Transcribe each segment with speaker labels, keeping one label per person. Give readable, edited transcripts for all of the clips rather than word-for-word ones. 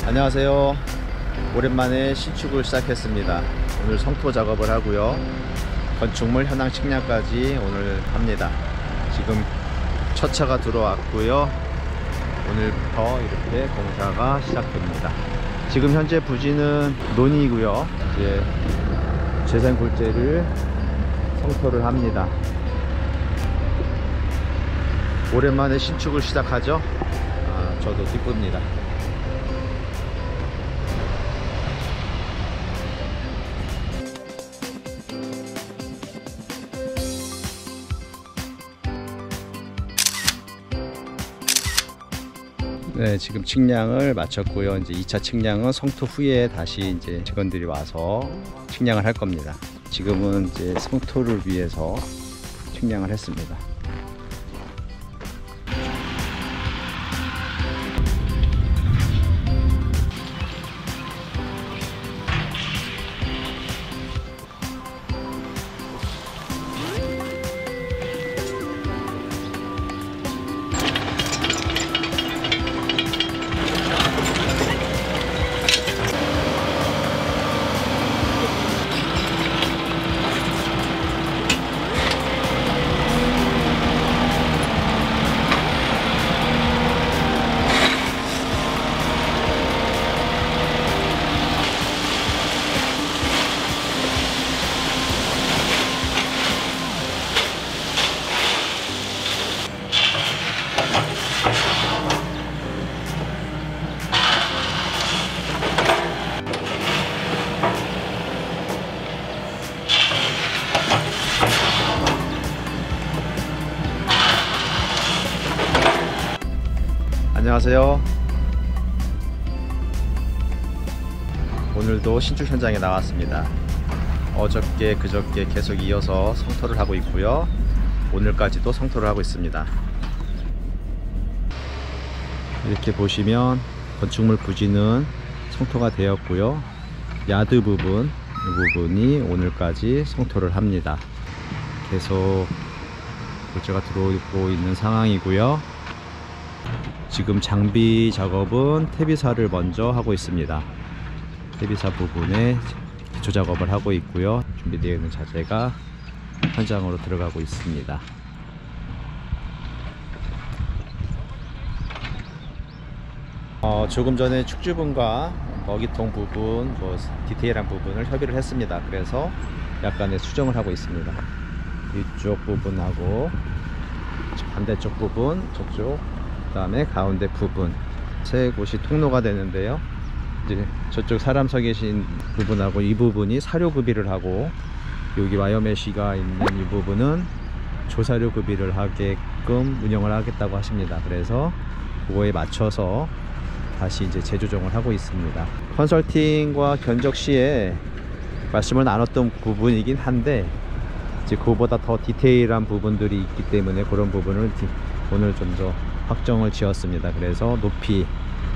Speaker 1: 안녕하세요. 오랜만에 신축을 시작했습니다. 오늘 성토 작업을 하고요. 건축물 현황 측량까지 오늘 합니다. 지금 첫 차가 들어왔고요. 오늘부터 이렇게 공사가 시작됩니다. 지금 현재 부지는 논이고요. 이제 재생굴재를 성토를 합니다. 오랜만에 신축을 시작하죠. 저도 기쁩니다. 네, 지금 측량을 마쳤고요. 이제 2차 측량은 성토 후에 다시 이제 직원들이 와서 측량을 할 겁니다. 지금은 이제 성토를 위해서 측량을 했습니다. 안녕하세요. 오늘도 신축 현장에 나왔습니다. 어저께 그저께 계속 이어서 성토를 하고 있고요. 오늘까지도 성토를 하고 있습니다. 이렇게 보시면 건축물 부지는 성토가 되었고요. 야드 부분, 이 부분이 오늘까지 성토를 합니다. 계속 골재가 들어오고 있는 상황이고요. 지금 장비 작업은 태비사를 먼저 하고 있습니다. 태비사 부분에 기초 작업을 하고 있고요. 준비되어 있는 자재가 현장으로 들어가고 있습니다. 조금 전에 축주분과 먹이통 부분, 디테일한 부분을 협의를 했습니다. 그래서 약간의 수정을 하고 있습니다. 이쪽 부분하고 반대쪽 부분, 저쪽, 그 다음에 가운데 부분 세 곳이 통로가 되는데요. 이제 저쪽 사람 서 계신 부분하고 이 부분이 사료 구비를 하고, 여기 와이어메쉬가 있는 이 부분은 조사료 구비를 하게끔 운영을 하겠다고 하십니다. 그래서 그거에 맞춰서 다시 이제 재조정을 하고 있습니다. 컨설팅과 견적 시에 말씀을 나눴던 부분이긴 한데, 이제 그거보다 더 디테일한 부분들이 있기 때문에 그런 부분을 오늘 좀 더 확정을 지었습니다. 그래서 높이,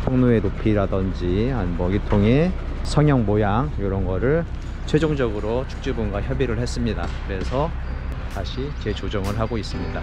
Speaker 1: 통로의 높이라든지 먹이통의 성형 모양 이런 거를 최종적으로 축주분과 협의를 했습니다. 그래서 다시 재조정을 하고 있습니다.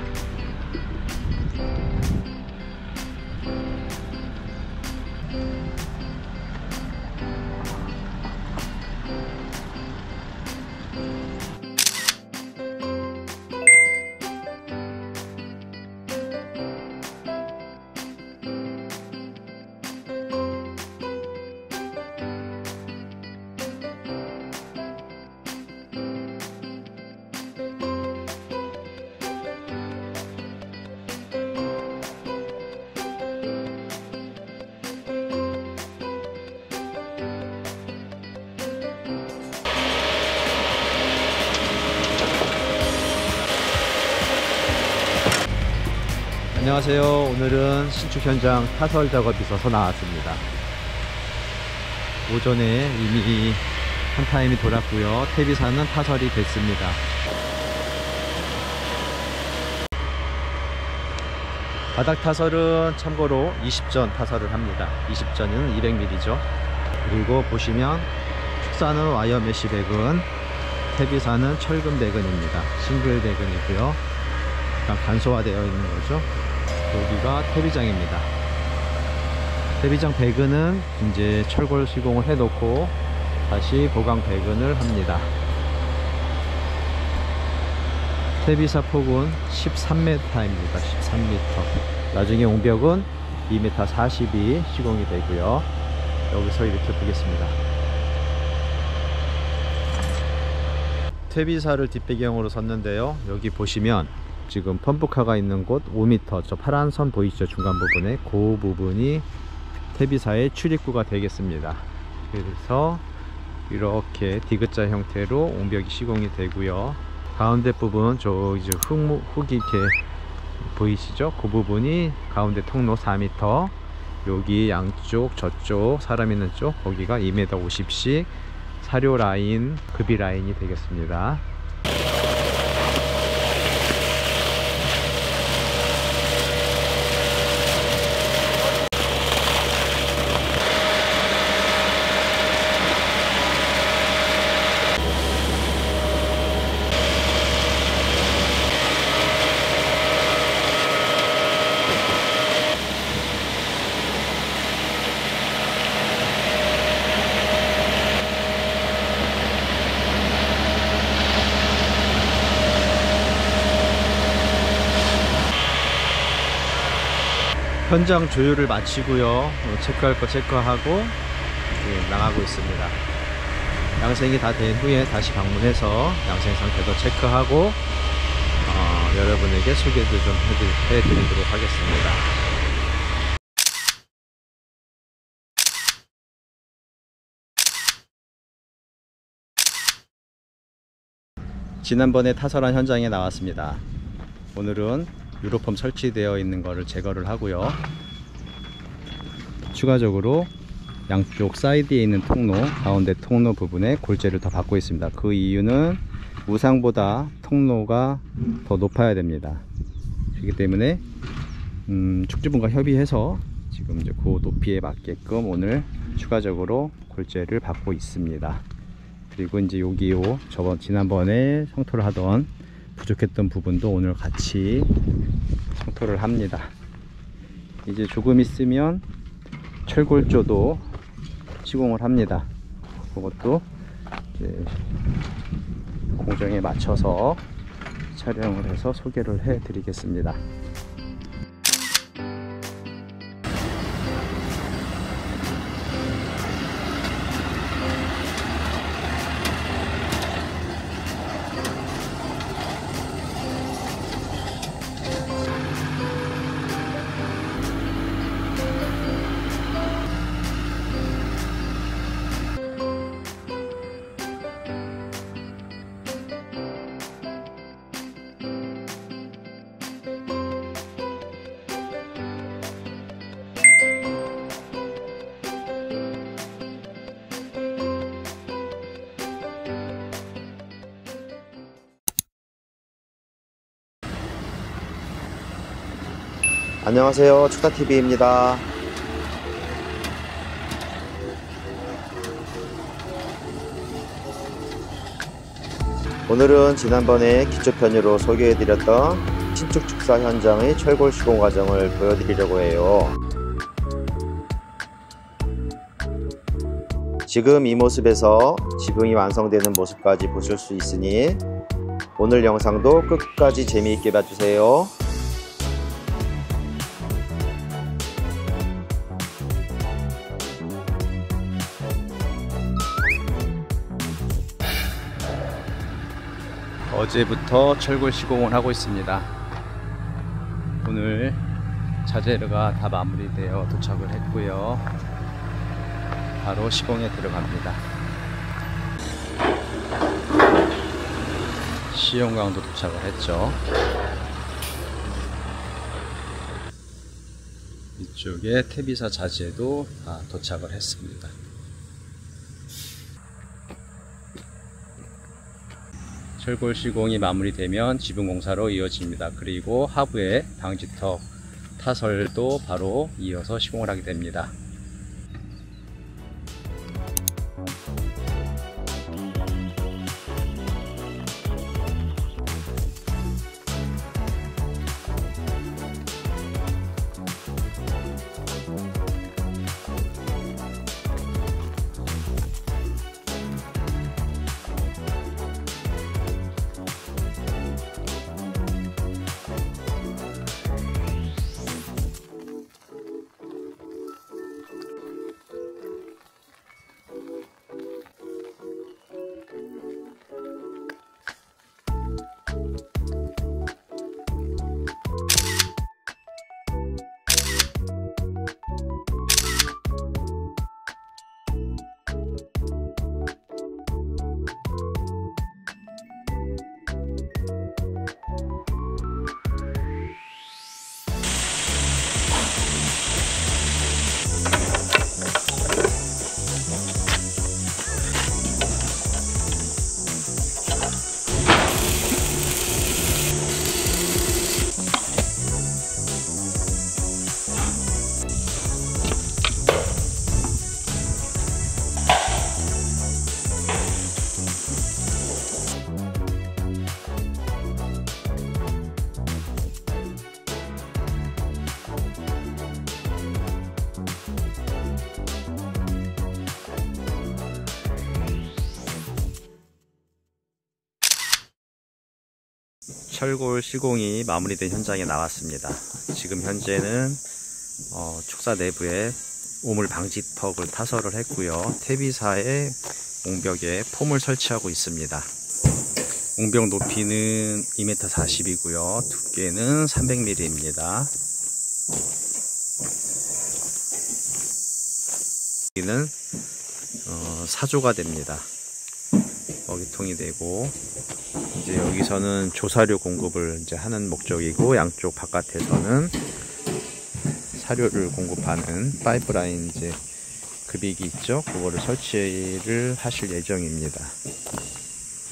Speaker 1: 안녕하세요. 오늘은 신축 현장 타설 작업이 있어서 나왔습니다. 오전에 이미 한 타임이 돌았고요. 태비사는 타설이 됐습니다. 바닥 타설은 참고로 20전 타설을 합니다. 20전은 200mm죠. 그리고 보시면 축사는 와이어메쉬 배근, 태비사는 철근 배근입니다. 싱글 배근이고요. 약간 간소화되어 있는 거죠. 여기가 태비장입니다. 퇴비장 배근은 이제 철골 시공을 해 놓고 다시 보강 배근을 합니다. 퇴비사 폭은 13m입니다. 13m. 나중에 옹벽은 2m 40이 시공이 되고요. 여기서 이렇게 보겠습니다. 퇴비사를 뒷배경으로 섰는데요. 여기 보시면 지금 펌프카가 있는 곳 5m, 저 파란 선 보이시죠? 중간 부분에 그 부분이 퇴비사의 출입구가 되겠습니다. 그래서 이렇게 디귿자 형태로 옹벽이 시공이 되고요. 가운데 부분 저 이제 흙이 이렇게 보이시죠? 그 부분이 가운데 통로 4m, 여기 양쪽 저쪽 사람 있는 쪽 거기가 2m 50씩 사료 라인, 급이 라인이 되겠습니다. 현장 조율을 마치고요. 체크할 거 체크하고 나가고 있습니다. 양생이 다 된 후에 다시 방문해서 양생 상태도 체크하고 여러분에게 소개도 좀 해드리도록 하겠습니다. 지난번에 타설한 현장에 나왔습니다. 오늘은 유로폼 설치되어 있는 것을 제거를 하고요. 추가적으로 양쪽 사이드에 있는 통로, 가운데 통로 부분에 골재를 더 받고 있습니다. 그 이유는 우상보다 통로가 더 높아야 됩니다. 그렇기 때문에 축지분과 협의해서 지금 이제 그 높이에 맞게끔 오늘 추가적으로 골재를 받고 있습니다. 그리고 이제 여기 지난번에 성토를 하던 부족했던 부분도 오늘 같이 성토를 합니다. 이제 조금 있으면 철골조도 시공을 합니다. 그것도 이제 공정에 맞춰서 촬영을 해서 소개를 해 드리겠습니다. 안녕하세요, 축다TV입니다. 오늘은 지난번에 기초편으로 소개해드렸던 신축 축사 현장의 철골 시공 과정을 보여드리려고 해요. 지금 이 모습에서 지붕이 완성되는 모습까지 보실 수 있으니 오늘 영상도 끝까지 재미있게 봐주세요. 어제부터 철골 시공을 하고 있습니다. 오늘 자재가 다 마무리되어 도착을 했고요. 바로 시공에 들어갑니다. 시용강도 도착을 했죠. 이쪽에 퇴비사 자재도 다 도착을 했습니다. 철골 시공이 마무리되면 지붕 공사로 이어집니다. 그리고 하부에 방지턱 타설도 바로 이어서 시공을 하게 됩니다. 철골 시공이 마무리된 현장에 나왔습니다. 지금 현재는 축사 내부에 오물 방지턱을 타설을 했고요. 퇴비사의 옹벽에 폼을 설치하고 있습니다. 옹벽 높이는 2m40이고요. 두께는 300mm입니다. 여기는 사조가 됩니다. 먹이통이 되고, 이제 여기서는 조사료 공급을 이제 하는 목적이고, 양쪽 바깥에서는 사료를 공급하는 파이프라인 이제 급이기 있죠. 그거를 설치를 하실 예정입니다.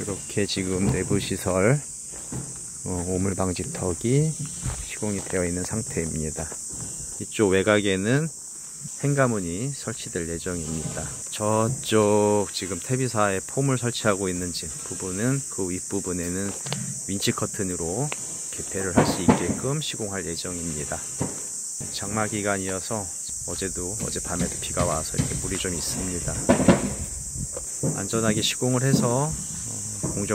Speaker 1: 이렇게 지금 내부 시설 오물 방지턱이 시공이 되어 있는 상태입니다. 이쪽 외곽에는 행가문이 설치될 예정입니다. 저쪽 지금 퇴비사에 폼을 설치하고 있는 부분은 그 윗부분에는 윈치 커튼으로 개폐를 할 수 있게끔 시공할 예정입니다. 장마 기간이어서 어젯밤에도 비가 와서 이렇게 물이 좀 있습니다. 안전하게 시공을 해서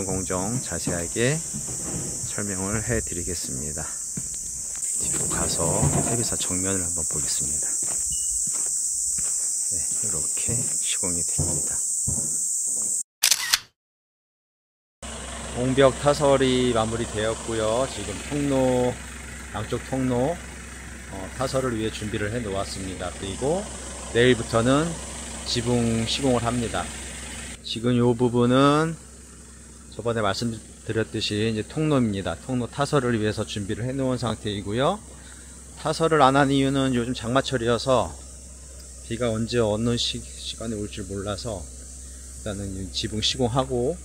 Speaker 1: 공정 자세하게 설명을 해 드리겠습니다. 뒤로 가서 퇴비사 정면을 한번 보겠습니다. 네, 이렇게 시공이 됩니다. 옹벽 타설이 마무리되었고요. 지금 양쪽 통로 타설을 위해 준비를 해 놓았습니다. 그리고 내일부터는 지붕 시공을 합니다. 지금 이 부분은 저번에 말씀드렸듯이 이제 통로입니다. 통로 타설을 위해서 준비를 해 놓은 상태이고요. 타설을 안 한 이유는 요즘 장마철이어서 비가 언제 어느 시간에 올 줄 몰라서 일단은 지붕 시공하고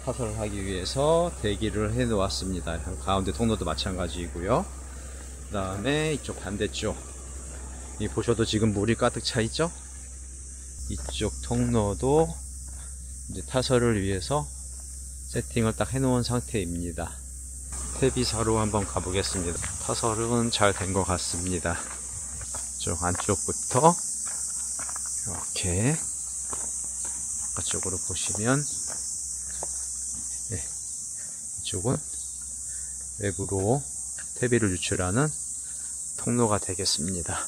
Speaker 1: 타설을 하기 위해서 대기를 해 놓았습니다. 가운데 통로도 마찬가지이고요. 그 다음에 이쪽 반대쪽 보셔도 지금 물이 가득 차 있죠. 이쪽 통로도 이제 타설을 위해서 세팅을 딱 해놓은 상태입니다. 퇴비사로 한번 가보겠습니다. 타설은 잘 된 것 같습니다. 이쪽 안쪽부터 이렇게 바깥쪽으로 보시면, 네, 이쪽은 외부로 퇴비를 유출하는 통로가 되겠습니다.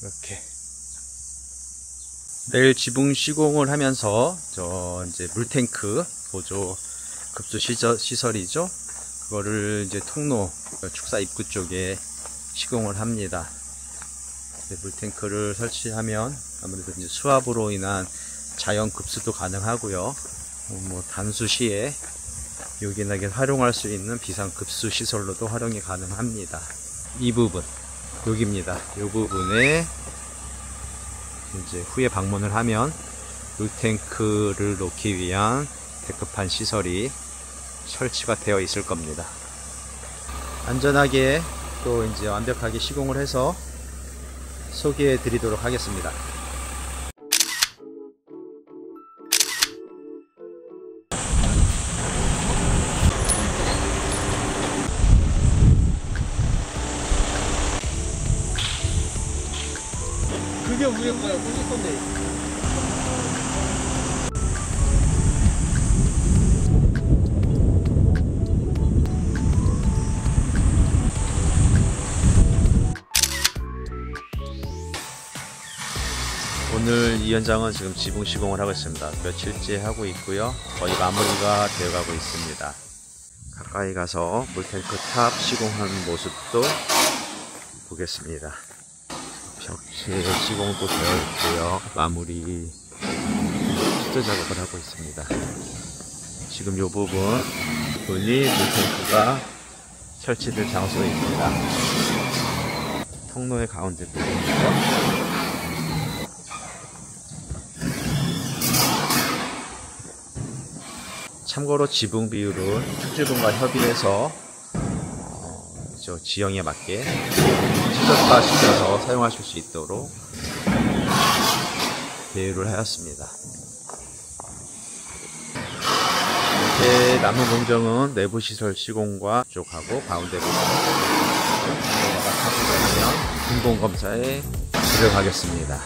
Speaker 1: 이렇게 내일 지붕 시공을 하면서 이제 물탱크 보조 급수 시설이죠. 그거를 이제 통로 축사 입구 쪽에 시공을 합니다. 물탱크를 설치하면 아무래도 이제 수압으로 인한 자연 급수도 가능하고요. 단수 시에 요긴하게 활용할 수 있는 비상급수 시설로도 활용이 가능합니다. 이 부분, 여기입니다. 이 부분에 이제 후에 방문을 하면 물탱크를 놓기 위한 데크판 시설이 설치가 되어 있을 겁니다. 안전하게 또 이제 완벽하게 시공을 해서 소개해 드리도록 하겠습니다.
Speaker 2: 그게 위에 뭐야? 무슨 건데?
Speaker 1: 오늘 이 현장은 지금 지붕 시공을 하고 있습니다. 며칠째 하고 있고요. 거의 마무리가 되어 가고 있습니다. 가까이 가서 물탱크 탑 시공하는 모습도 보겠습니다. 벽체 시공도 되어 있고요. 마무리 수조 작업을 하고 있습니다. 지금 이 부분이 물탱크가 설치될 장소입니다. 통로의 가운데 부분이죠. 참고로 지붕 비율은 축지분과 협의해서 지형에 맞게 최저가 시켜서 사용하실 수 있도록 배율을 하였습니다. 이렇게 남은 공정은 내부 시설 시공과 쪽하고 가운데 부분 완료되면 준공 검사에 들어가겠습니다.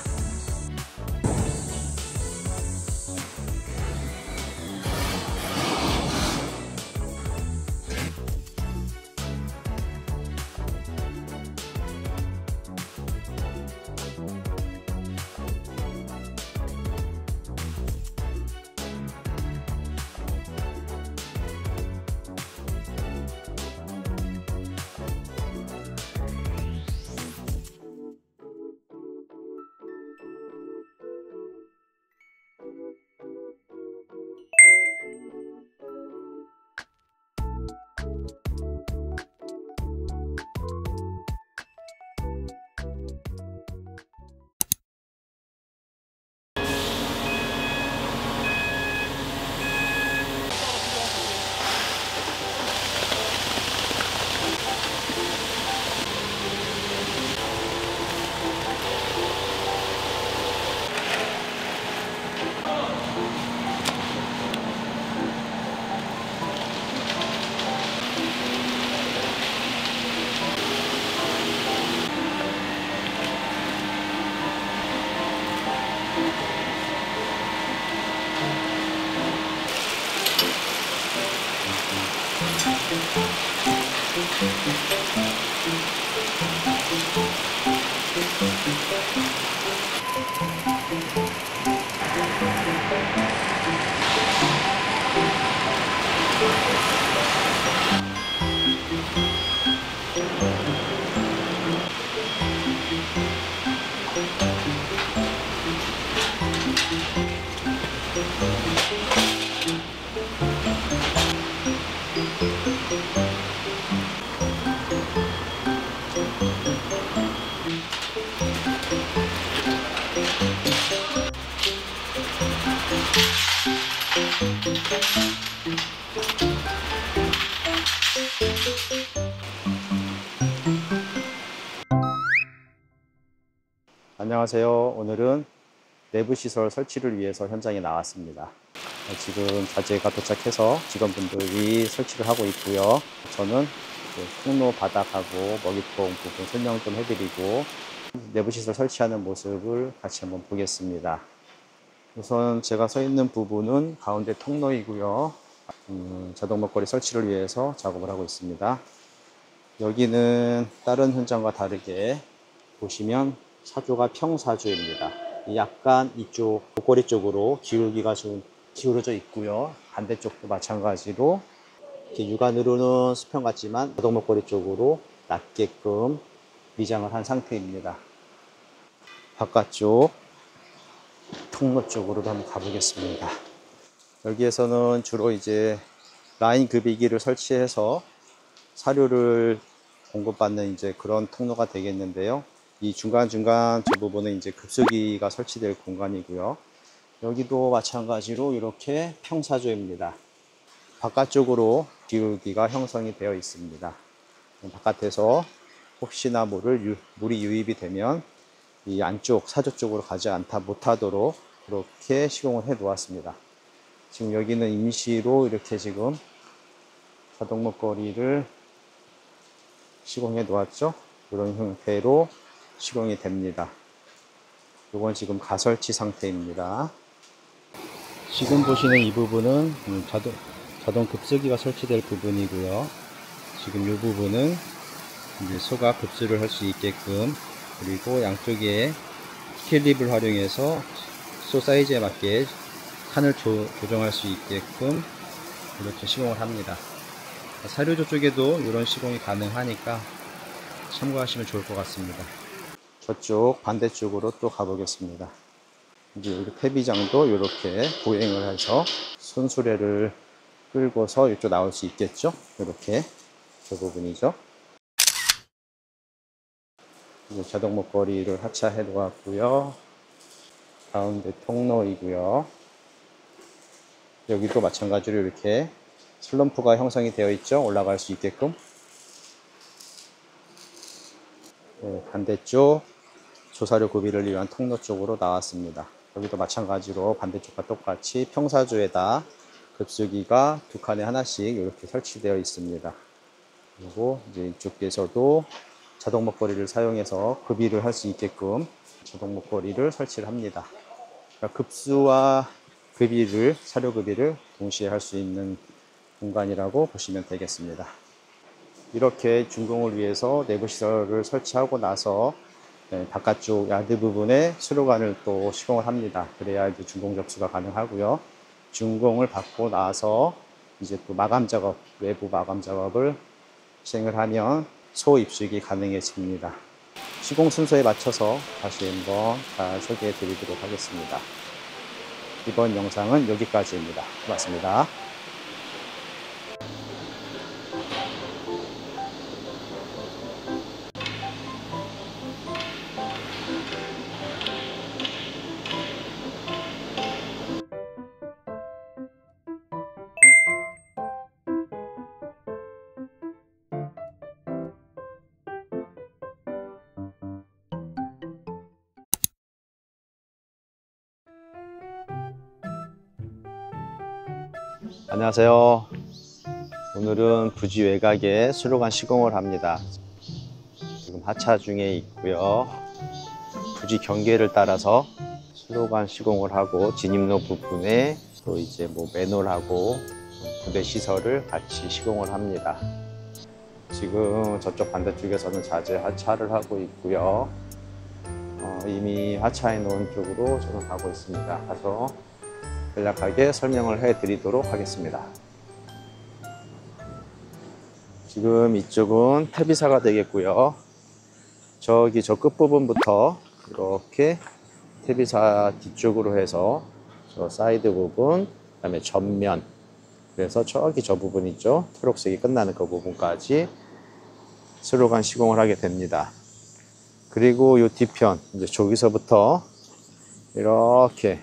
Speaker 1: 안녕하세요. 오늘은 내부 시설 설치를 위해서 현장에 나왔습니다. 지금 자재가 도착해서 직원분들이 설치를 하고 있고요. 저는 통로 바닥하고 먹이통 부분 설명 좀 해드리고 내부 시설 설치하는 모습을 같이 한번 보겠습니다. 우선 제가 서 있는 부분은 가운데 통로이고요. 자동 먹거리 설치를 위해서 작업을 하고 있습니다. 여기는 다른 현장과 다르게 보시면 사조가 평사조입니다. 약간 이쪽 목걸이 쪽으로 기울기가 좀 기울어져 있고요. 반대쪽도 마찬가지로 이렇게 육안으로는 수평 같지만 자동 목걸이 쪽으로 낮게끔 미장을 한 상태입니다. 바깥쪽 통로 쪽으로도 한번 가보겠습니다. 여기에서는 주로 이제 라인 급이기를 설치해서 사료를 공급받는 이제 그런 통로가 되겠는데요. 이 중간중간 저 부분은 이제 급수기가 설치될 공간이고요. 여기도 마찬가지로 이렇게 평사조입니다. 바깥쪽으로 기울기가 형성이 되어 있습니다. 바깥에서 혹시나 물이 유입이 되면 이 안쪽 사조 쪽으로 가지 못하도록 그렇게 시공을 해 놓았습니다. 지금 여기는 임시로 이렇게 지금 자동 먹거리를 시공해 놓았죠. 이런 형태로 시공이 됩니다. 이건 지금 가설치 상태입니다. 지금 보시는 이 부분은 자동 급수기가 설치될 부분이고요. 지금 이 부분은 이제 소가 급수를 할 수 있게끔, 그리고 양쪽에 스킬립을 활용해서 소 사이즈에 맞게 칸을 조정할 수 있게끔 이렇게 시공을 합니다. 사료조 쪽에도 이런 시공이 가능하니까 참고하시면 좋을 것 같습니다. 저쪽 반대쪽으로 또 가보겠습니다. 이제 여기 퇴비장도 이렇게 보행을 해서 손수레를 끌고서 이쪽 나올 수 있겠죠? 이렇게 저 부분이죠. 이제 자동 먹거리를 하차해 놓았고요. 가운데 통로이고요. 여기도 마찬가지로 이렇게 슬럼프가 형성이 되어 있죠. 올라갈 수 있게끔. 네, 반대쪽 조사료 구비를 위한 통로 쪽으로 나왔습니다. 여기도 마찬가지로 반대쪽과 똑같이 평사조에다 급수기가 두 칸에 하나씩 이렇게 설치되어 있습니다. 그리고 이제 이쪽에서도 자동 먹거리를 사용해서 급이를 할 수 있게끔 자동 먹거리를 설치를 합니다. 그러니까 급수와 급이를, 사료 급이를 동시에 할 수 있는 공간이라고 보시면 되겠습니다. 이렇게 준공을 위해서 내부 시설을 설치하고 나서 바깥쪽 야드 부분에 수로관을 또 시공을 합니다. 그래야 이제 준공 접수가 가능하고요. 준공을 받고 나서 이제 또 마감 작업, 외부 마감 작업을 시행을 하면 소 입수가 가능해집니다. 시공 순서에 맞춰서 다시 한번 잘 소개해 드리도록 하겠습니다. 이번 영상은 여기까지입니다. 고맙습니다. 안녕하세요. 오늘은 부지 외곽에 수로관 시공을 합니다. 지금 하차 중에 있고요. 부지 경계를 따라서 수로관 시공을 하고 진입로 부분에 또 이제 뭐 맨홀하고 부대 시설을 같이 시공을 합니다. 지금 저쪽 반대쪽에서는 자재 하차를 하고 있고요. 이미 하차해 놓은 쪽으로 저는 가고 있습니다. 가서 간략하게 설명을 해 드리도록 하겠습니다. 지금 이쪽은 퇴비사가 되겠고요. 저기 저 끝부분부터 이렇게 퇴비사 뒤쪽으로 해서 저 사이드 부분, 그 다음에 전면, 그래서 저기 저 부분 있죠? 초록색이 끝나는 그 부분까지 수로관 시공을 하게 됩니다. 그리고 이 뒤편, 이제 저기서부터 이렇게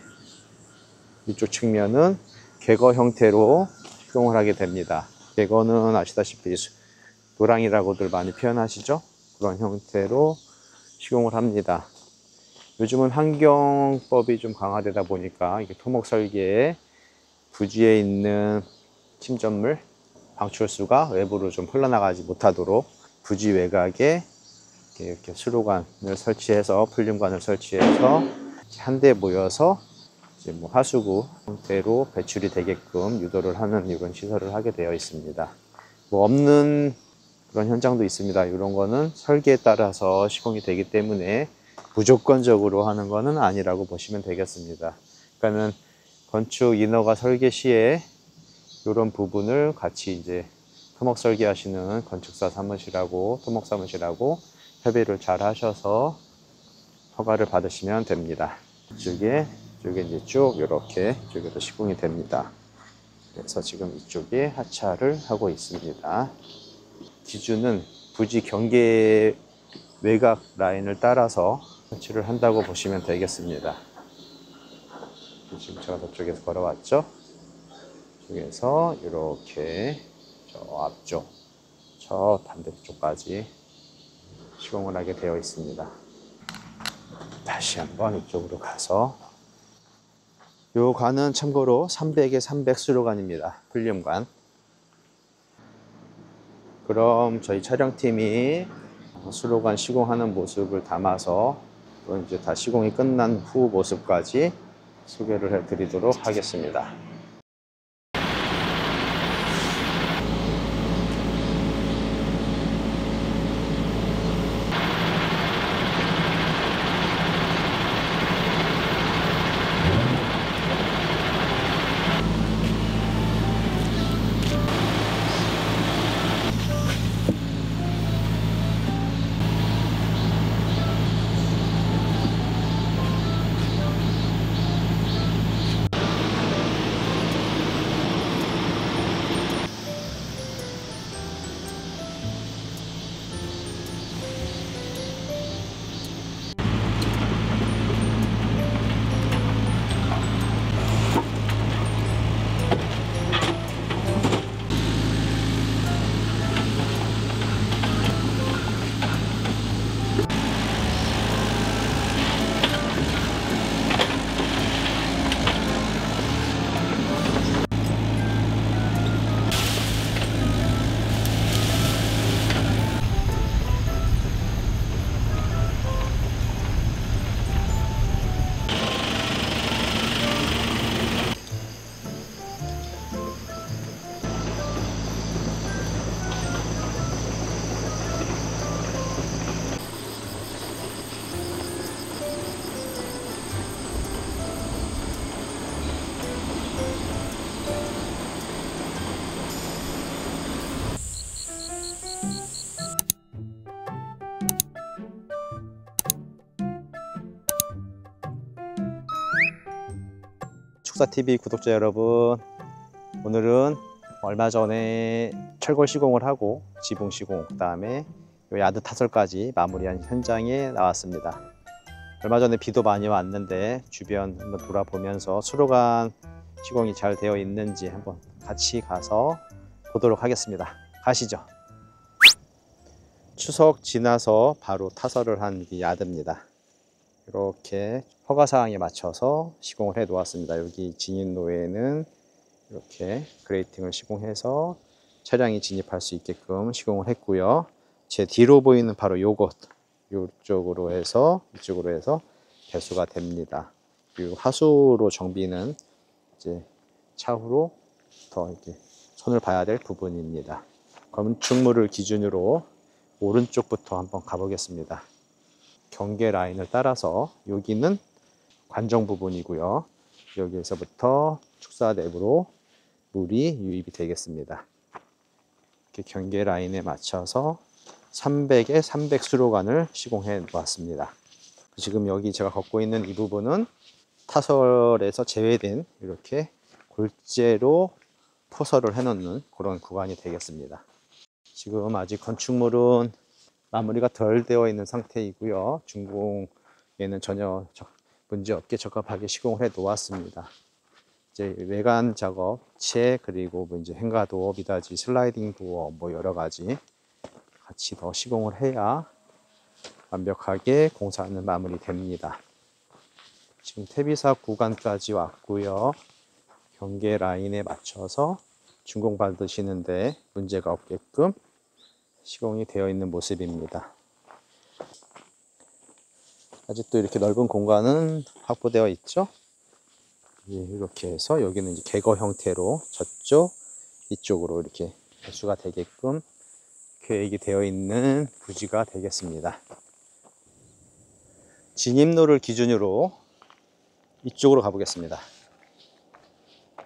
Speaker 1: 이쪽 측면은 궤거 형태로 시공을 하게 됩니다. 궤거는 아시다시피 노랑이라고들 많이 표현하시죠? 그런 형태로 시공을 합니다. 요즘은 환경법이 좀 강화되다 보니까 이게 토목 설계에 부지에 있는 침전물, 방출수가 외부로 좀 흘러나가지 못하도록 부지 외곽에 이렇게 수로관을 설치해서 풀림관을 설치해서 한데 모여서 이제 뭐 하수구 형태로 배출이 되게끔 유도를 하는 이런 시설을 하게 되어 있습니다. 뭐 없는 그런 현장도 있습니다. 이런 거는 설계에 따라서 시공이 되기 때문에 무조건적으로 하는 거는 아니라고 보시면 되겠습니다. 그러니까는 건축 인허가 설계 시에 이런 부분을 같이 이제 토목 설계하시는 건축사 사무실하고 토목 사무실하고 협의를 잘 하셔서 허가를 받으시면 됩니다. 이쪽에 이제 쭉 이렇게 이쪽에도 시공이 됩니다. 그래서 지금 이쪽에 하차를 하고 있습니다. 기준은 부지 경계 외곽 라인을 따라서 설치를 한다고 보시면 되겠습니다. 지금 제가 저쪽에서 걸어왔죠? 쪽에서 이렇게 저 앞쪽, 저 반대쪽까지 시공을 하게 되어 있습니다. 다시 한번 이쪽으로 가서, 요 관은 참고로 300에 300 수로관입니다. 풀림관. 그럼 저희 촬영팀이 수로관 시공하는 모습을 담아서 또 이제 다 시공이 끝난 후 모습까지 소개를 해드리도록 하겠습니다. 축사TV 구독자 여러분, 오늘은 얼마 전에 철골 시공을 하고 지붕 시공, 그 다음에 야드 타설까지 마무리한 현장에 나왔습니다. 얼마 전에 비도 많이 왔는데 주변 한번 돌아보면서 수로관 시공이 잘 되어 있는지 한번 같이 가서 보도록 하겠습니다. 가시죠. 추석 지나서 바로 타설을 한 야드입니다. 이렇게 허가사항에 맞춰서 시공을 해 놓았습니다. 여기 진입로에는 이렇게 그레이팅을 시공해서 차량이 진입할 수 있게끔 시공을 했고요. 제 뒤로 보이는 바로 요것, 이쪽으로 해서 배수가 됩니다. 그리고 하수로 정비는 이제 차후로 더 이렇게 손을 봐야 될 부분입니다. 건축물을 기준으로 오른쪽부터 한번 가보겠습니다. 경계 라인을 따라서 여기는 관정 부분이고요. 여기에서부터 축사 내부로 물이 유입이 되겠습니다. 이렇게 경계 라인에 맞춰서 300에 300 수로관을 시공해 놓았습니다. 지금 여기 제가 걷고 있는 이 부분은 타설에서 제외된 이렇게 골재로 포설을 해놓는 그런 구간이 되겠습니다. 지금 아직 건축물은 마무리가 덜 되어 있는 상태이고요. 준공에는 전혀 문제없게 적합하게 시공을 해 놓았습니다. 이제 외관 작업, 체 그리고 뭐 이제 행가 도어, 미닫이, 슬라이딩 도어 뭐 여러 가지 같이 더 시공을 해야 완벽하게 공사는 마무리됩니다. 지금 퇴비사 구간까지 왔고요. 경계 라인에 맞춰서 준공 받으시는데 문제가 없게끔 시공이 되어 있는 모습입니다. 아직도 이렇게 넓은 공간은 확보되어 있죠. 이렇게 해서 여기는 이제 객거 형태로 저쪽 이쪽으로 이렇게 배수가 되게끔 계획이 되어 있는 부지가 되겠습니다. 진입로를 기준으로 이쪽으로 가보겠습니다.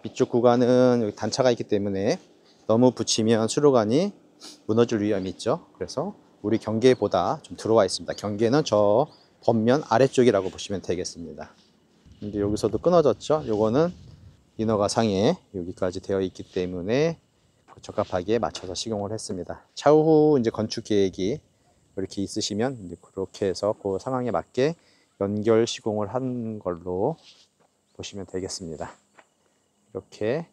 Speaker 1: 이쪽 구간은 여기 단차가 있기 때문에 너무 붙이면 수로관이 무너질 위험이 있죠. 그래서 우리 경계보다 좀 들어와 있습니다. 경계는 저 겉면 아래쪽이라고 보시면 되겠습니다. 이제 여기서도 끊어졌죠. 요거는 인허가 상에 여기까지 되어 있기 때문에 적합하게 맞춰서 시공을 했습니다. 차후 이제 건축 계획이 이렇게 있으시면 이제 그렇게 해서 그 상황에 맞게 연결 시공을 한 걸로 보시면 되겠습니다. 이렇게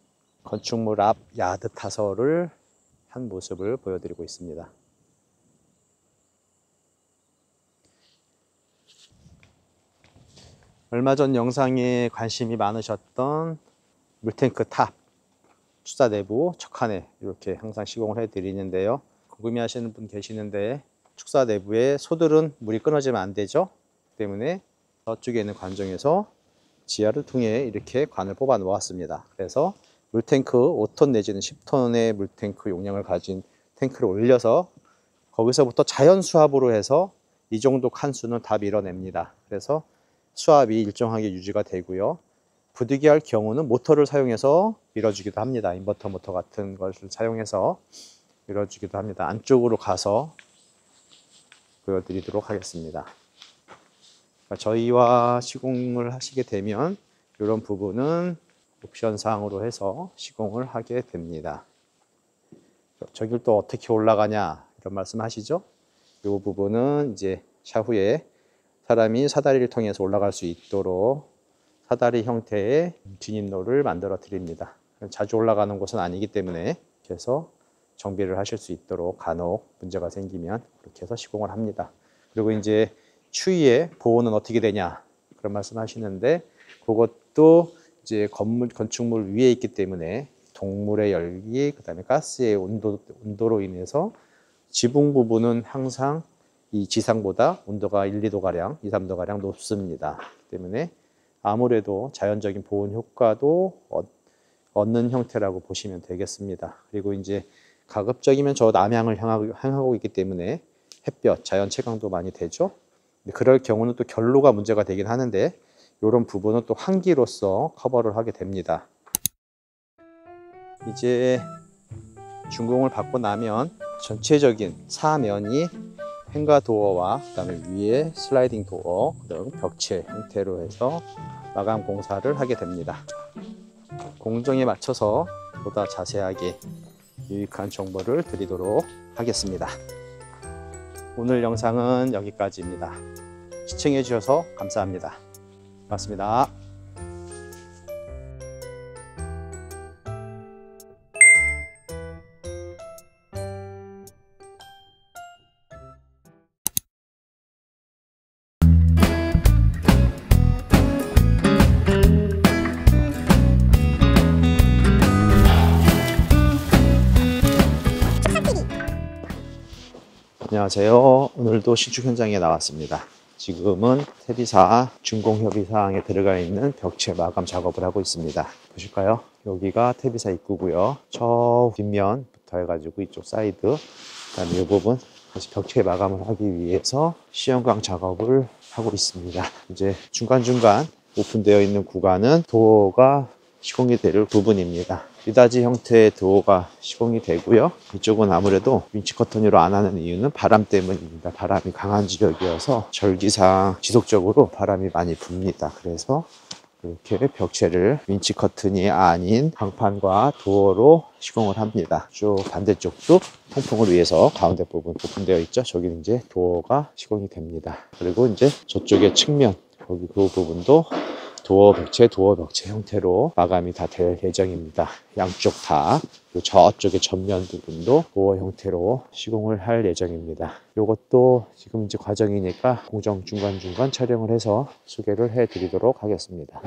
Speaker 1: 건축물 앞 야드 타설을 한 모습을 보여드리고 있습니다. 얼마 전 영상에 관심이 많으셨던 물탱크 탑 축사 내부 척한에 이렇게 항상 시공을 해 드리는데요. 궁금해 하시는 분 계시는데 축사 내부에 소들은 물이 끊어지면 안 되죠. 때문에 저쪽에 있는 관정에서 지하를 통해 이렇게 관을 뽑아 놓았습니다. 그래서 물탱크 5톤 내지는 10톤의 물탱크 용량을 가진 탱크를 올려서 거기서부터 자연 수압으로 해서 이 정도 칸수는 다 밀어냅니다. 그래서 수압이 일정하게 유지가 되고요. 부득이 할 경우는 모터를 사용해서 밀어주기도 합니다. 인버터 모터 같은 것을 사용해서 밀어주기도 합니다. 안쪽으로 가서 보여드리도록 하겠습니다. 저희와 시공을 하시게 되면 이런 부분은 옵션 사항으로 해서 시공을 하게 됩니다. 저길 또 어떻게 올라가냐 이런 말씀 하시죠? 이 부분은 이제 차후에 사람이 사다리를 통해서 올라갈 수 있도록 사다리 형태의 진입로를 만들어 드립니다. 자주 올라가는 곳은 아니기 때문에 그래서 정비를 하실 수 있도록 간혹 문제가 생기면 그렇게 해서 시공을 합니다. 그리고 이제 추위에 보호는 어떻게 되냐 그런 말씀 하시는데 그것도 이제 건축물 위에 있기 때문에 동물의 열기, 그 다음에 가스의 온도로 인해서 지붕 부분은 항상 이 지상보다 온도가 1, 2도 가량, 2, 3도 가량 높습니다. 그렇기 때문에 아무래도 자연적인 보온 효과도 얻는 형태라고 보시면 되겠습니다. 그리고 이제 가급적이면 저 남향을 향하고 있기 때문에 햇볕, 자연 채광도 많이 되죠. 그럴 경우는 또 결로가 문제가 되긴 하는데 이런 부분은 또 환기로서 커버를 하게 됩니다. 이제 준공을 받고 나면 전체적인 사면이 행가 도어와 그다음에 위에 슬라이딩 도어 등 벽체 형태로 해서 마감 공사를 하게 됩니다. 공정에 맞춰서 보다 자세하게 유익한 정보를 드리도록 하겠습니다. 오늘 영상은 여기까지입니다. 시청해 주셔서 감사합니다. 고맙습니다. 안녕하세요. 오늘도 신축 현장에 나왔습니다. 지금은 퇴비사 준공협의사항에 들어가 있는 벽체 마감 작업을 하고 있습니다. 보실까요? 여기가 퇴비사 입구고요. 저 뒷면부터 해가지고 이쪽 사이드, 그다음에 이 부분 다시 벽체 마감을 하기 위해서 시연광 작업을 하고 있습니다. 이제 중간중간 오픈되어 있는 구간은 도어가 시공이 될 부분입니다. 미닫이 형태의 도어가 시공이 되고요. 이쪽은 아무래도 윈치 커튼으로 안 하는 이유는 바람 때문입니다. 바람이 강한 지역이어서 절기상 지속적으로 바람이 많이 붑니다. 그래서 이렇게 벽체를 윈치 커튼이 아닌 방판과 도어로 시공을 합니다. 쭉 반대쪽도 통풍을 위해서 가운데 부분 오픈되어 있죠. 저기는 이제 도어가 시공이 됩니다. 그리고 이제 저쪽의 측면, 거기 그 부분도 도어 벽체 형태로 마감이 다 될 예정입니다. 양쪽 다. 저쪽의 전면 부분도 도어 형태로 시공을 할 예정입니다. 이것도 지금 이제 과정이니까 공정 중간중간 촬영을 해서 소개를 해 드리도록 하겠습니다.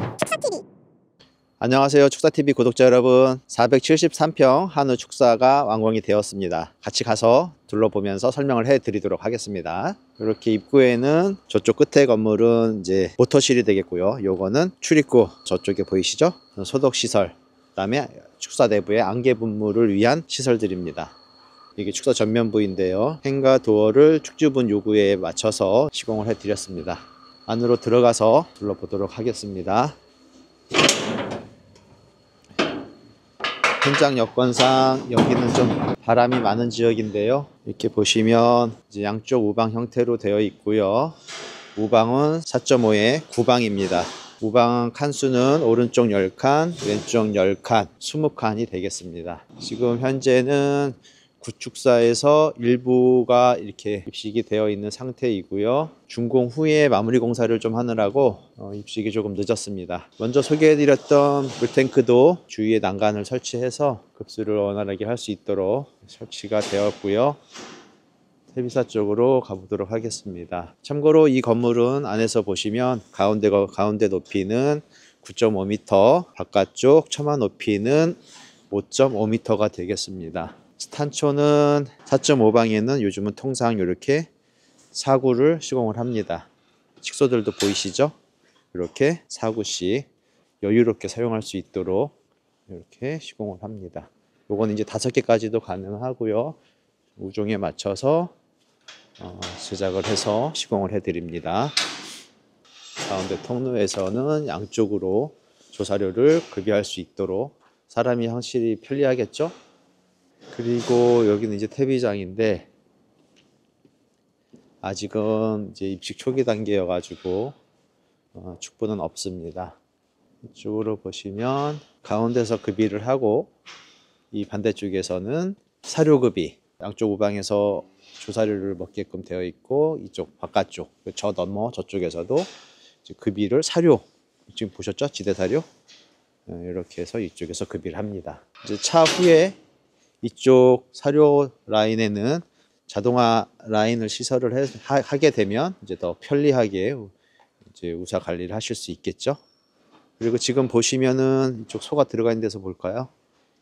Speaker 1: 안녕하세요. 축사TV 구독자 여러분. 473평 한우 축사가 완공이 되었습니다. 같이 가서 둘러보면서 설명을 해 드리도록 하겠습니다. 이렇게 입구에는 저쪽 끝에 건물은 이제 모터실이 되겠고요. 요거는 출입구 저쪽에 보이시죠? 소독시설, 그 다음에 축사 내부의 안개 분무를 위한 시설들입니다. 이게 축사 전면부인데요. 행과 도어를 축주분 요구에 맞춰서 시공을 해 드렸습니다. 안으로 들어가서 둘러보도록 하겠습니다. 현장 여건상 여기는 좀 바람이 많은 지역인데요. 이렇게 보시면 이제 양쪽 우방 형태로 되어 있고요. 우방은 4.5의 9방입니다. 우방 칸수는 오른쪽 10칸, 왼쪽 10칸, 20칸이 되겠습니다. 지금 현재는 구축사에서 일부가 이렇게 입식이 되어 있는 상태이고요. 준공 후에 마무리 공사를 좀 하느라고 입식이 조금 늦었습니다. 먼저 소개해드렸던 물탱크도 주위에 난간을 설치해서 급수를 원활하게 할 수 있도록 설치가 되었고요. 퇴비사 쪽으로 가보도록 하겠습니다. 참고로 이 건물은 안에서 보시면 가운데 높이는 9.5m, 바깥쪽 처마 높이는 5.5m가 되겠습니다. 스탄초는 4.5방에는 요즘은 통상 이렇게 사구를 시공을 합니다. 칙소들도 보이시죠? 이렇게 사구씩 여유롭게 사용할 수 있도록 이렇게 시공을 합니다. 요건 이제 5개까지도 가능하고요. 우종에 맞춰서 제작을 해서 시공을 해 드립니다. 가운데 통로에서는 양쪽으로 조사료를 급여할 수 있도록 사람이 확실히 편리하겠죠? 그리고 여기는 이제 퇴비장인데 아직은 이제 입식 초기 단계여 가지고 축부는 없습니다. 이쪽으로 보시면 가운데서 급이를 하고 이 반대쪽에서는 사료급이 양쪽 우방에서 조사료를 먹게끔 되어 있고 이쪽 바깥쪽 저 너머 저쪽에서도 이제 급이를 사료 지금 보셨죠? 지대사료 이렇게 해서 이쪽에서 급이를 합니다. 이제 차후에 이쪽 사료 라인에는 자동화 라인을 시설을 하게 되면 이제 더 편리하게 이제 우사 관리를 하실 수 있겠죠. 그리고 지금 보시면은 이쪽 소가 들어가 있는 데서 볼까요?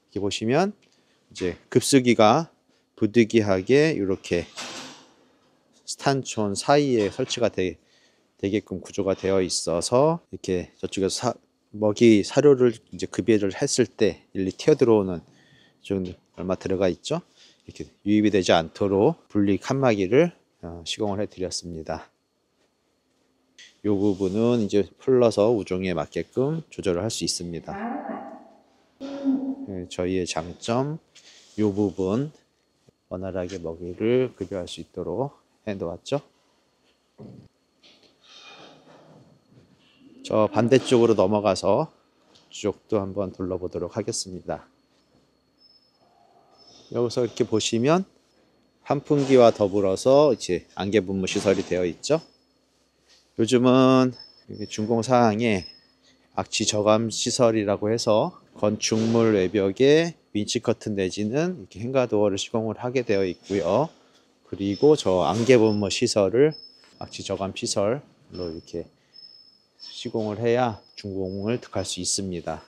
Speaker 1: 이렇게 보시면 이제 급수기가 부득이하게 이렇게 스탄촌 사이에 설치가 되게끔 구조가 되어 있어서 이렇게 저쪽에서 먹이 사료를 이제 급여를 했을 때 일리 튀어 들어오는 좀 얼마 들어가 있죠. 이렇게 유입이 되지 않도록 분리 칸막이를 시공을 해 드렸습니다. 이 부분은 이제 풀러서 우종에 맞게끔 조절을 할 수 있습니다. 저희의 장점 이 부분 원활하게 먹이를 급여할 수 있도록 해 놓았죠. 저 반대쪽으로 넘어가서 이쪽도 한번 둘러보도록 하겠습니다. 여기서 이렇게 보시면 환풍기와 더불어서 이제 안개 분무 시설이 되어 있죠. 요즘은 준공 사항에 악취 저감 시설이라고 해서 건축물 외벽에 윈치 커튼 내지는 이렇게 행가도어를 시공을 하게 되어 있고요. 그리고 저 안개 분무 시설을 악취 저감 시설로 이렇게 시공을 해야 준공을 득할 수 있습니다.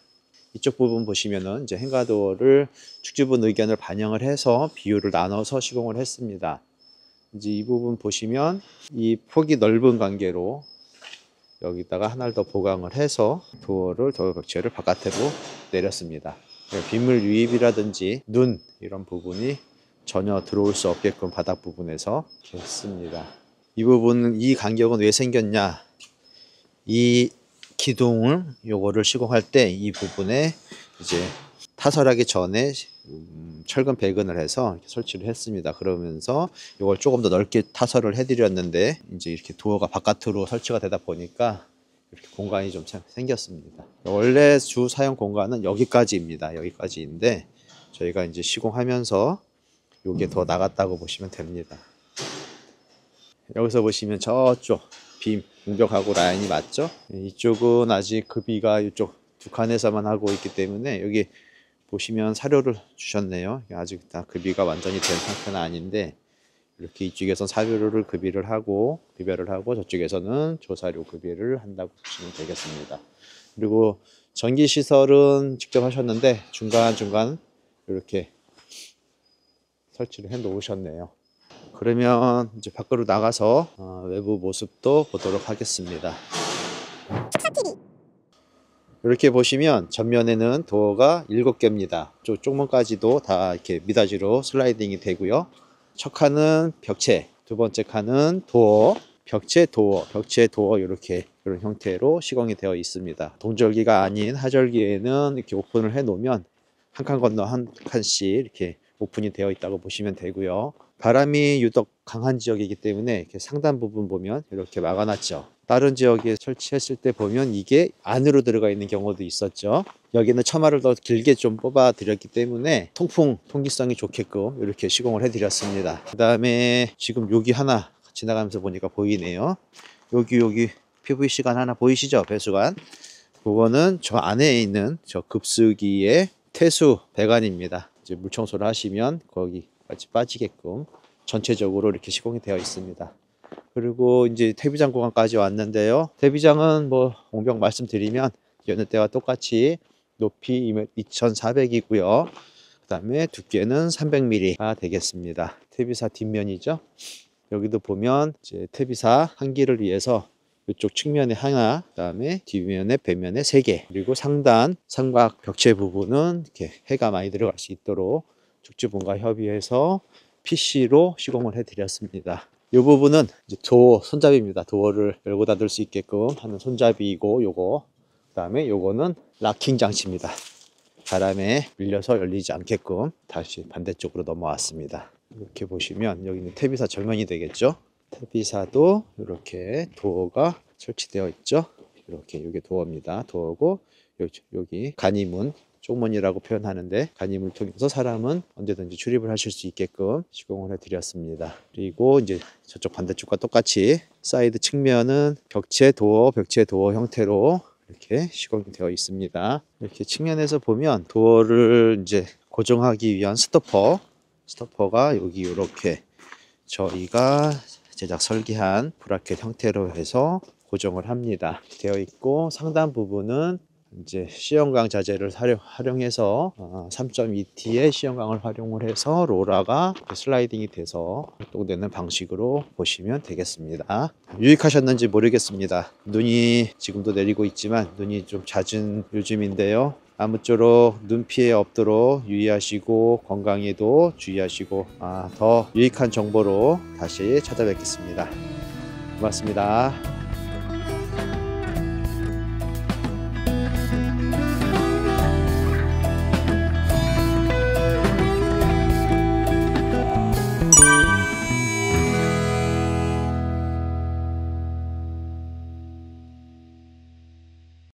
Speaker 1: 이쪽 부분 보시면은 이제 행가도어를 축주분 의견을 반영을 해서 비율을 나눠서 시공을 했습니다. 이제 이 부분 보시면 이 폭이 넓은 관계로 여기다가 하나를 더 보강을 해서 도어 벽체를 바깥으로 내렸습니다. 빗물 유입이라든지 눈 이런 부분이 전혀 들어올 수 없게끔 바닥 부분에서 이렇게 했습니다. 이 부분은 이 간격은 왜 생겼냐? 이 기둥을 요거를 시공할 때 이 부분에 이제 타설하기 전에 철근 배근을 해서 이렇게 설치를 했습니다. 그러면서 이걸 조금 더 넓게 타설을 해드렸는데 이제 이렇게 도어가 바깥으로 설치가 되다 보니까 이렇게 공간이 좀 생겼습니다. 원래 주 사용 공간은 여기까지입니다. 여기까지인데 저희가 이제 시공하면서 요게 더 나갔다고 보시면 됩니다. 여기서 보시면 저쪽 빔 공벽하고 라인이 맞죠? 이쪽은 아직 급이가 이쪽 두 칸에서만 하고 있기 때문에 여기 보시면 사료를 주셨네요. 아직 다 급이가 완전히 된 상태는 아닌데 이렇게 이쪽에선 사료를 급이를 하고 급여를 하고 저쪽에서는 조사료 급여를 한다고 보시면 되겠습니다. 그리고 전기 시설은 직접 하셨는데 중간중간 이렇게 설치를 해 놓으셨네요. 그러면 이제 밖으로 나가서 외부 모습도 보도록 하겠습니다. 이렇게 보시면 전면에는 도어가 7개입니다. 쪽문까지도 다 이렇게 미닫이로 슬라이딩이 되고요. 첫 칸은 벽체, 두 번째 칸은 도어, 벽체 도어 이렇게 이런 형태로 시공이 되어 있습니다. 동절기가 아닌 하절기에는 이렇게 오픈을 해 놓으면 한 칸 건너 한 칸씩 이렇게 오픈이 되어 있다고 보시면 되고요. 바람이 유독 강한 지역이기 때문에 이렇게 상단 부분 보면 이렇게 막아놨죠. 다른 지역에 설치했을 때 보면 이게 안으로 들어가 있는 경우도 있었죠. 여기는 처마를 더 길게 좀 뽑아 드렸기 때문에 통기성이 좋게끔 이렇게 시공을 해 드렸습니다. 그 다음에 지금 여기 하나 지나가면서 보니까 보이네요. 여기 PVC관 하나 보이시죠? 배수관. 그거는 저 안에 있는 저 급수기의 태수 배관입니다. 이제 물 청소를 하시면 거기까지 빠지게끔 전체적으로 이렇게 시공이 되어 있습니다. 그리고 이제 퇴비장 구간까지 왔는데요. 퇴비장은 뭐 공병 말씀드리면 여느 때와 똑같이 높이 2400이고요. 그 다음에 두께는 300mm가 되겠습니다. 퇴비사 뒷면이죠. 여기도 보면 이제 퇴비사 한기를 위해서 이쪽 측면에 하나, 그 다음에 뒷면에 배면에 3개, 그리고 상단 삼각 벽체 부분은 이렇게 해가 많이 들어갈 수 있도록 축지분과 협의해서 PC로 시공을 해드렸습니다. 이 부분은 이제 도어 손잡이입니다. 도어를 열고 닫을 수 있게끔 하는 손잡이이고 요거, 그 다음에 요거는 락킹 장치입니다. 바람에 밀려서 열리지 않게끔 다시 반대쪽으로 넘어왔습니다. 이렇게 보시면 여기는 퇴비사 정면이 되겠죠. 퇴비사도 이렇게 도어가 설치되어 있죠. 이렇게 이게 도어입니다. 도어고 여기 간이문, 쪽문이라고 표현하는데 간이문을 통해서 사람은 언제든지 출입을 하실 수 있게끔 시공을 해드렸습니다. 그리고 이제 저쪽 반대쪽과 똑같이 사이드 측면은 벽체 도어 형태로 이렇게 시공이 되어 있습니다. 이렇게 측면에서 보면 도어를 이제 고정하기 위한 스토퍼가 여기 이렇게 저희가 제작 설계한 브라켓 형태로 해서 고정을 합니다. 되어 있고 상단 부분은 이제 시험광 자재를 활용해서 3.2T의 시험광을 활용을 해서 로라가 슬라이딩이 돼서 활동되는 방식으로 보시면 되겠습니다. 유익하셨는지 모르겠습니다. 눈이 지금도 내리고 있지만 눈이 좀 잦은 요즘인데요. 아무쪼록 눈 피해 없도록 유의하시고 건강에도 주의하시고 더 유익한 정보로 다시 찾아뵙겠습니다. 고맙습니다.